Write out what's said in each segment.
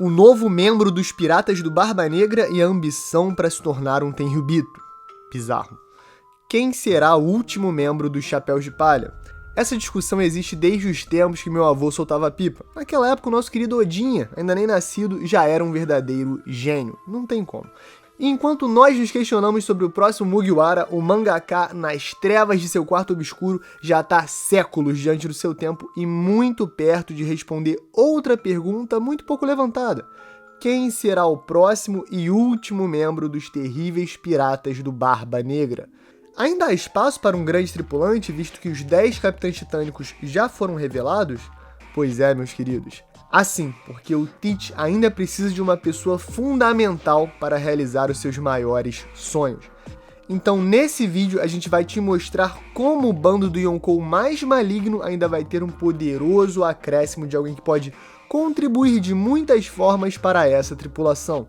o novo membro dos Piratas do Barba Negra e a ambição para se tornar um Tenryubito. Bizarro. Quem será o último membro dos Chapéus de Palha? Essa discussão existe desde os tempos que meu avô soltava pipa. Naquela época, o nosso querido Odinha, ainda nem nascido, já era um verdadeiro gênio. Não tem como. E enquanto nós nos questionamos sobre o próximo Mugiwara, o mangaka, nas trevas de seu quarto obscuro, já está séculos diante do seu tempo e muito perto de responder outra pergunta muito pouco levantada. Quem será o próximo e último membro dos terríveis Piratas do Barba Negra? Ainda há espaço para um grande tripulante, visto que os 10 capitães titânicos já foram revelados? Pois é, meus queridos. Assim, porque o Teach ainda precisa de uma pessoa fundamental para realizar os seus maiores sonhos. Então, nesse vídeo, a gente vai te mostrar como o bando do Yonkou mais maligno ainda vai ter um poderoso acréscimo de alguém que pode contribuir de muitas formas para essa tripulação.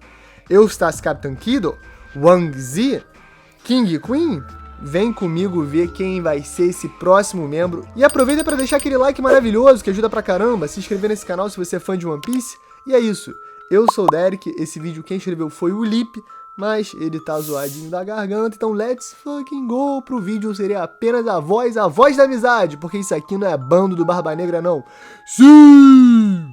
Eustas Captain Kido? Wang Zi? King Queen? Vem comigo ver quem vai ser esse próximo membro. E aproveita para deixar aquele like maravilhoso que ajuda pra caramba, se inscrever nesse canal se você é fã de One Piece. E é isso. Eu sou o Derek, esse vídeo quem escreveu foi o Lipe, mas ele tá zoadinho da garganta, então let's fucking go. Pro vídeo seria apenas a voz da amizade, porque isso aqui não é bando do Barba Negra não. Sim!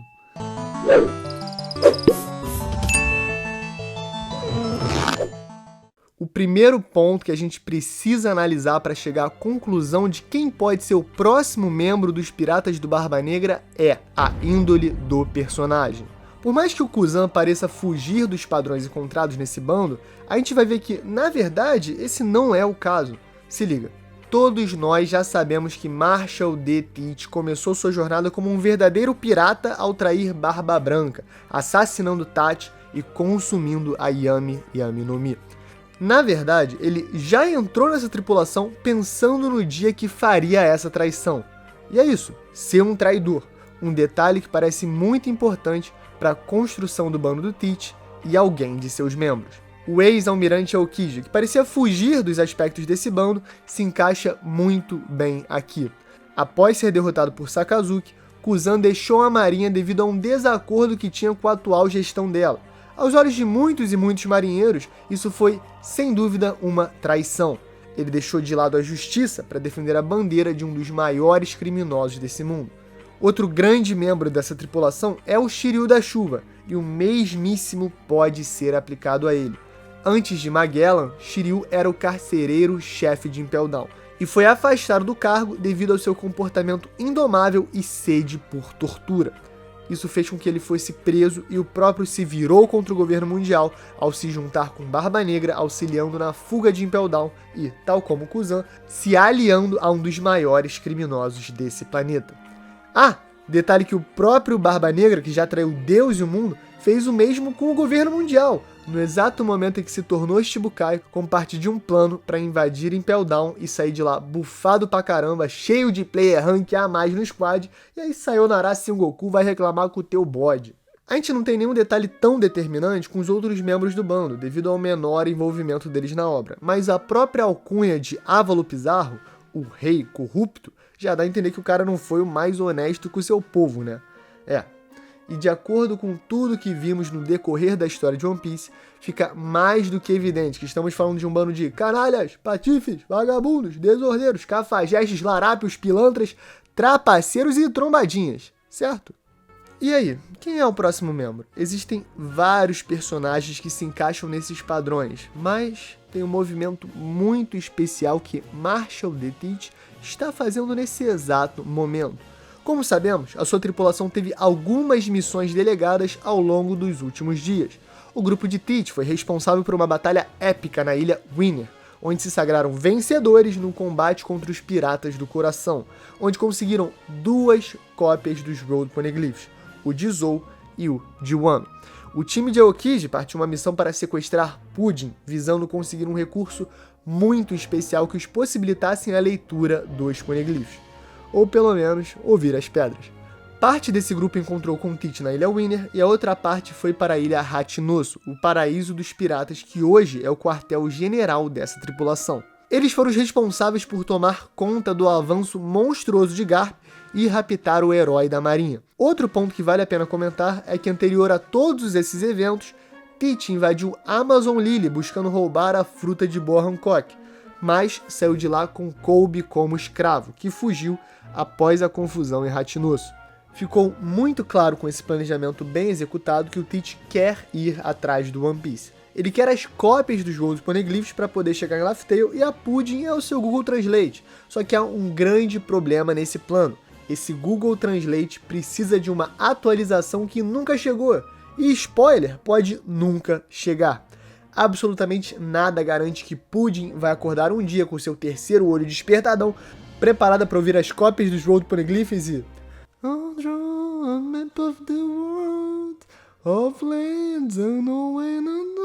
O primeiro ponto que a gente precisa analisar para chegar à conclusão de quem pode ser o próximo membro dos Piratas do Barba Negra é a índole do personagem. Por mais que o Kuzan pareça fugir dos padrões encontrados nesse bando, a gente vai ver que, na verdade, esse não é o caso. Se liga, todos nós já sabemos que Marshall D. Teach começou sua jornada como um verdadeiro pirata ao trair Barba Branca, assassinando Tachi e consumindo a Yami Yami no Mi. Na verdade, ele já entrou nessa tripulação pensando no dia que faria essa traição. E é isso, ser um traidor. Um detalhe que parece muito importante para a construção do bando do Teach e alguém de seus membros. O ex-almirante Aokiji, que parecia fugir dos aspectos desse bando, se encaixa muito bem aqui. Após ser derrotado por Sakazuki, Kuzan deixou a marinha devido a um desacordo que tinha com a atual gestão dela. Aos olhos de muitos e muitos marinheiros, isso foi, sem dúvida, uma traição. Ele deixou de lado a justiça para defender a bandeira de um dos maiores criminosos desse mundo. Outro grande membro dessa tripulação é o Shiryu da Chuva, e o mesmíssimo pode ser aplicado a ele. Antes de Magellan, Shiryu era o carcereiro-chefe de Impel Down, e foi afastado do cargo devido ao seu comportamento indomável e sede por tortura. Isso fez com que ele fosse preso e o próprio se virou contra o governo mundial ao se juntar com Barba Negra, auxiliando na fuga de Impel Down e, tal como Kuzan, se aliando a um dos maiores criminosos desse planeta. Ah, detalhe que o próprio Barba Negra, que já traiu Deus e o mundo, fez o mesmo com o governo mundial, no exato momento em que se tornou Shichibukai, como parte de um plano para invadir Impel Down e sair de lá bufado pra caramba, cheio de player rank a mais no squad, e aí Sayonara Sengoku vai reclamar com o teu bode. A gente não tem nenhum detalhe tão determinante com os outros membros do bando, devido ao menor envolvimento deles na obra, mas a própria alcunha de Ávalo Pizarro, o rei corrupto, já dá a entender que o cara não foi o mais honesto com o seu povo, né? E de acordo com tudo que vimos no decorrer da história de One Piece, fica mais do que evidente que estamos falando de um bando de canalhas, patifes, vagabundos, desordeiros, cafajestes, larápios, pilantras, trapaceiros e trombadinhas, certo? E aí, quem é o próximo membro? Existem vários personagens que se encaixam nesses padrões, mas tem um movimento muito especial que Marshall D. Teach está fazendo nesse exato momento. Como sabemos, a sua tripulação teve algumas missões delegadas ao longo dos últimos dias. O grupo de Teach foi responsável por uma batalha épica na ilha Winner, onde se sagraram vencedores no combate contra os Piratas do Coração, onde conseguiram 2 cópias dos Road Poneglyphs, o de Zou e o de Wano. O time de Aokiji partiu uma missão para sequestrar Puddin, visando conseguir um recurso muito especial que os possibilitassem a leitura dos Poneglyphs, ou pelo menos ouvir as pedras. Parte desse grupo encontrou com Teach na ilha Winner e a outra parte foi para a ilha Hachinosu, o paraíso dos piratas que hoje é o quartel-general dessa tripulação. Eles foram os responsáveis por tomar conta do avanço monstruoso de Garp e raptar o herói da marinha. Outro ponto que vale a pena comentar é que anterior a todos esses eventos, Teach invadiu Amazon Lily buscando roubar a fruta de Boa Hancock, mas saiu de lá com Colby como escravo, que fugiu após a confusão em Ratinosso. Ficou muito claro com esse planejamento bem executado que o Teach quer ir atrás do One Piece. Ele quer as cópias dos Gold Poneglyphs para poder chegar em Laugh Tale e a Pudding é o seu Google Translate. Só que há um grande problema nesse plano. Esse Google Translate precisa de uma atualização que nunca chegou. E spoiler, pode nunca chegar. Absolutamente nada garante que Pudding vai acordar um dia com seu terceiro olho despertadão, preparada para ouvir as cópias dos Gold Poneglyphs e... I'll draw a map of the world, of lands unknown and unknown.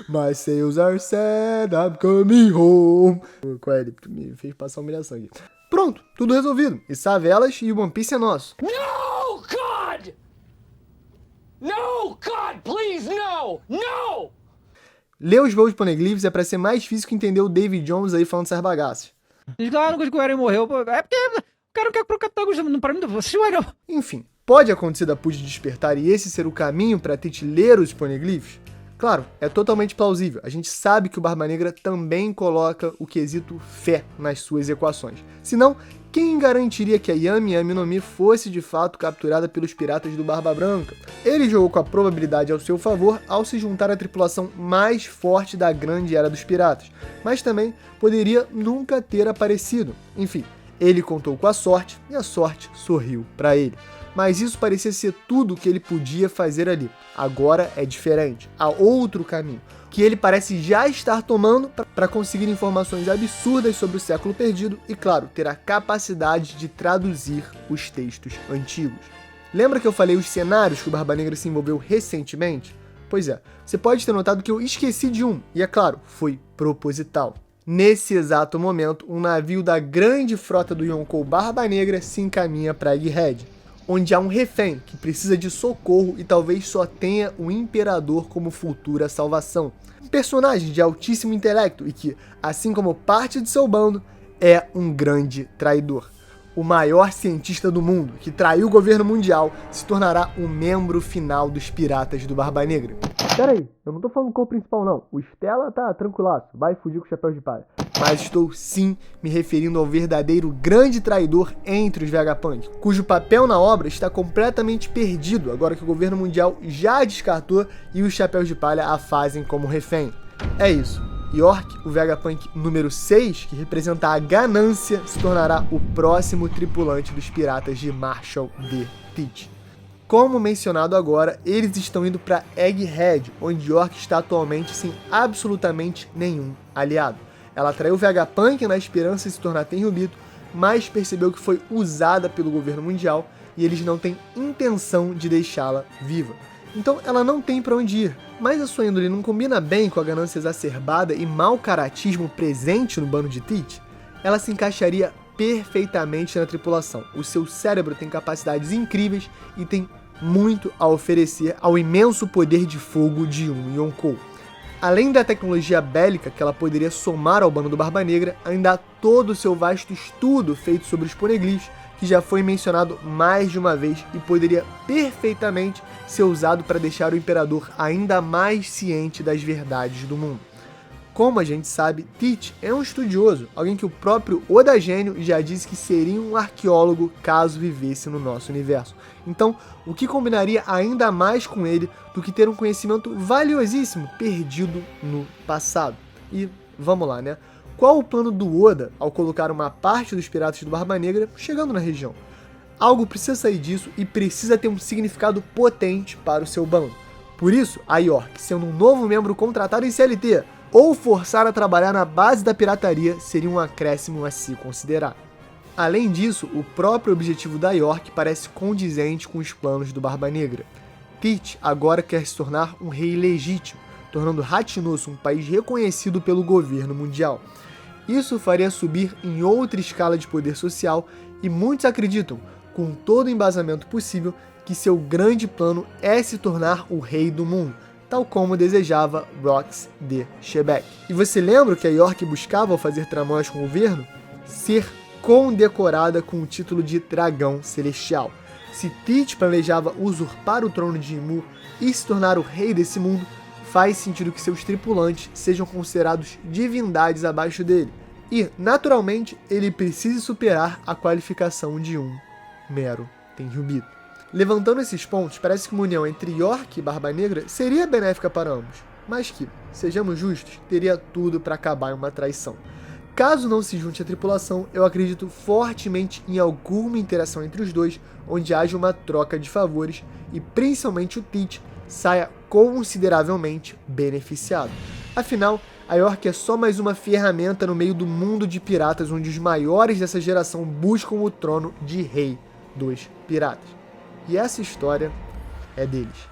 My sails are set, I'm coming home. O Coelho me fez passar humilhação aqui. Pronto, tudo resolvido. E Savelas e o One Piece é nosso. No, God! No, God, please, no! No! Ler os Gold Poneglyphs é pra ser mais difícil que entender o David Jones aí falando essas bagaças. Claro que o Eren morreu, é porque o cara não quer pro Catango, pra mim não você não. Enfim, pode acontecer da Pudding despertar e esse ser o caminho pra Teach ler os Poneglyphs? Claro, é totalmente plausível. A gente sabe que o Barba Negra também coloca o quesito fé nas suas equações. Senão, quem garantiria que a Yami Yami no Mi fosse de fato capturada pelos piratas do Barba Branca? Ele jogou com a probabilidade ao seu favor ao se juntar à tripulação mais forte da grande era dos piratas, mas também poderia nunca ter aparecido. Enfim, ele contou com a sorte e a sorte sorriu para ele. Mas isso parecia ser tudo o que ele podia fazer ali. Agora é diferente. Há outro caminho, que ele parece já estar tomando para conseguir informações absurdas sobre o século perdido e, claro, ter a capacidade de traduzir os textos antigos. Lembra que eu falei os cenários que o Barba Negra se envolveu recentemente? Pois é, você pode ter notado que eu esqueci de um, e é claro, foi proposital. Nesse exato momento, um navio da grande frota do Yonkou Barba Negra se encaminha para Egghead, onde há um refém que precisa de socorro e talvez só tenha o Imperador como futura salvação. Um personagem de altíssimo intelecto e que, assim como parte de seu bando, é um grande traidor. O maior cientista do mundo, que traiu o governo mundial, se tornará um membro final dos Piratas do Barba Negra. Pera aí, eu não tô falando do corpo principal não, o Stella tá tranquilaço, vai fugir com o chapéu de palha. Mas estou sim me referindo ao verdadeiro grande traidor entre os Vegapunk, cujo papel na obra está completamente perdido agora que o governo mundial já a descartou e os chapéus de palha a fazem como refém. É isso. York, o Vegapunk número 6, que representa a ganância, se tornará o próximo tripulante dos piratas de Marshall D. Teach. Como mencionado agora, eles estão indo para Egghead, onde York está atualmente sem absolutamente nenhum aliado. Ela traiu o Vegapunk na esperança de se tornar Tenryubito, mas percebeu que foi usada pelo governo mundial e eles não têm intenção de deixá-la viva. Então ela não tem para onde ir, mas a sua índole não combina bem com a ganância exacerbada e mau caratismo presente no bando de Teach? Ela se encaixaria perfeitamente na tripulação. O seu cérebro tem capacidades incríveis e tem muito a oferecer ao imenso poder de fogo de um Yonkou. Além da tecnologia bélica que ela poderia somar ao bando do Barba Negra, ainda há todo o seu vasto estudo feito sobre os Poneglyphs, que já foi mencionado mais de uma vez e poderia perfeitamente ser usado para deixar o Imperador ainda mais ciente das verdades do mundo. Como a gente sabe, Teach é um estudioso, alguém que o próprio Oda Gênio já disse que seria um arqueólogo caso vivesse no nosso universo. Então, o que combinaria ainda mais com ele do que ter um conhecimento valiosíssimo perdido no passado? E vamos lá, né? Qual o plano do Oda ao colocar uma parte dos piratas do Barba Negra chegando na região? Algo precisa sair disso e precisa ter um significado potente para o seu bando. Por isso, a York, sendo um novo membro contratado em CLT, ou forçar a trabalhar na base da pirataria, seria um acréscimo a se considerar. Além disso, o próprio objetivo da York parece condizente com os planos do Barba Negra. Teach agora quer se tornar um rei legítimo, tornando Ratinosso um país reconhecido pelo governo mundial. Isso faria subir em outra escala de poder social e muitos acreditam, com todo o embasamento possível, que seu grande plano é se tornar o rei do mundo, tal como desejava Rox de Shebeck. E você lembra o que a York buscava ao fazer tramóias com o governo? Ser condecorada com o título de Dragão Celestial. Se Teach planejava usurpar o trono de Imu e se tornar o rei desse mundo, faz sentido que seus tripulantes sejam considerados divindades abaixo dele, e, naturalmente, ele precise superar a qualificação de um mero Tenryubito. Levantando esses pontos, parece que uma união entre York e Barba Negra seria benéfica para ambos, mas que, sejamos justos, teria tudo para acabar em uma traição. Caso não se junte à tripulação, eu acredito fortemente em alguma interação entre os dois, onde haja uma troca de favores e principalmente o Teach saia consideravelmente beneficiado. Afinal, a York é só mais uma ferramenta no meio do mundo de piratas onde os maiores dessa geração buscam o trono de rei dos piratas. E essa história é deles.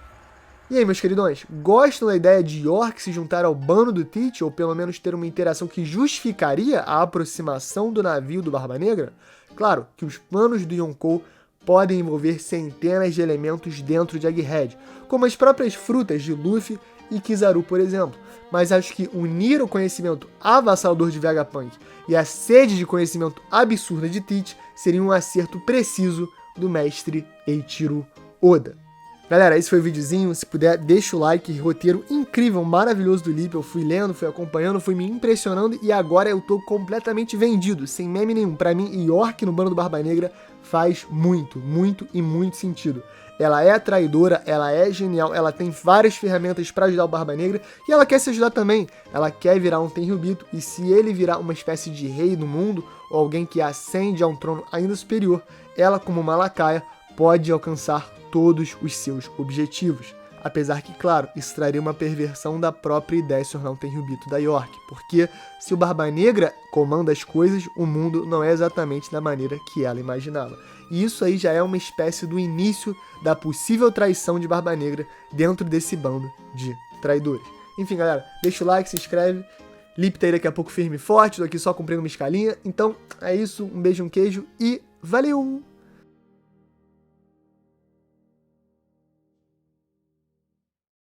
E aí, meus queridões, gostam da ideia de York se juntar ao bando do Teach, ou pelo menos ter uma interação que justificaria a aproximação do navio do Barba Negra? Claro que os planos do Yonkou podem envolver centenas de elementos dentro de Egghead, como as próprias frutas de Luffy e Kizaru, por exemplo, mas acho que unir o conhecimento avassalador de Vegapunk e a sede de conhecimento absurda de Teach seria um acerto preciso do mestre Eiichiro Oda. Galera, esse foi o videozinho, se puder deixa o like, roteiro incrível, maravilhoso do Lipe, eu fui lendo, fui acompanhando, fui me impressionando e agora eu tô completamente vendido, sem meme nenhum. Pra mim, York no bando do Barba Negra faz muito sentido. Ela é traidora, ela é genial, ela tem várias ferramentas pra ajudar o Barba Negra e ela quer se ajudar também. Ela quer virar um Tenryubito e se ele virar uma espécie de rei do mundo ou alguém que ascende a um trono ainda superior, ela como uma lacaia pode alcançar todos os seus objetivos. Apesar que, claro, isso traria uma perversão da própria ideia de se tornar um Tenryubito da York, porque se o Barba Negra comanda as coisas, o mundo não é exatamente da maneira que ela imaginava. E isso aí já é uma espécie do início da possível traição de Barba Negra dentro desse bando de traidores. Enfim, galera, deixa o like, se inscreve. Lipe tá aí daqui a pouco firme e forte, tô aqui só cumprindo uma escalinha. Então, é isso, um beijo, um queijo e valeu!